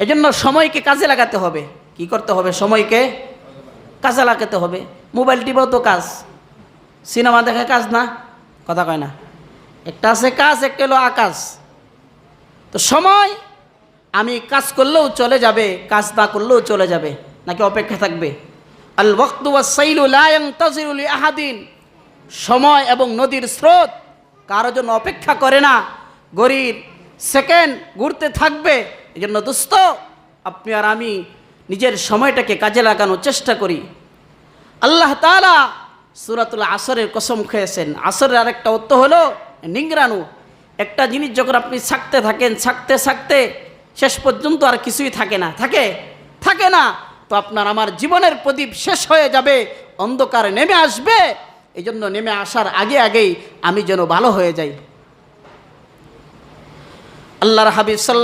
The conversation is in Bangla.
এজন্য সময়কে কাজে লাগাতে হবে। কি করতে হবে? সময়কে কাজে লাগাতে হবে। মোবাইল টিপাও তো কাজ, সিনেমা দেখা কাজ না? কথা কয় না? একটা আছে কাজ, একটা হলো আকাশ। তো সময় আমি কাজ করলেও চলে যাবে, কাজ না করলেও চলে যাবে, নাকি অপেক্ষা থাকবে? আল ওয়াক্তু ওয়াস সাইলু লা ইয়ানতাজিরু লি আহাদিন। সময় এবং নদীর স্রোত কারোর জন্য অপেক্ষা করে না, ঘড়ির সেকেন্ড ঘুরতে থাকবে। এই জন্য দোস্ত, আপনি আর আমি নিজের সময়টাকে কাজে লাগানোর চেষ্টা করি। আল্লাহ তাআলা সূরাতুল আসরের কসম খেয়েছেন। আসরের আরেকটা অর্থ হলো নিংরানু। একটা জিনিস যখন আপনি ছাকতে থাকেন, ছাকতে শেষ পর্যন্ত আর কিছুই থাকে না, থাকে না, তো আপনার আমার জীবনের প্রদীপ শেষ হয়ে যাবে, অন্ধকার নেমে আসবে। এই জন্য নেমে আসার আগেই আমি যেন ভালো হয়ে যাই। আল্লাহর হাবিব সাল্লাল্লাহু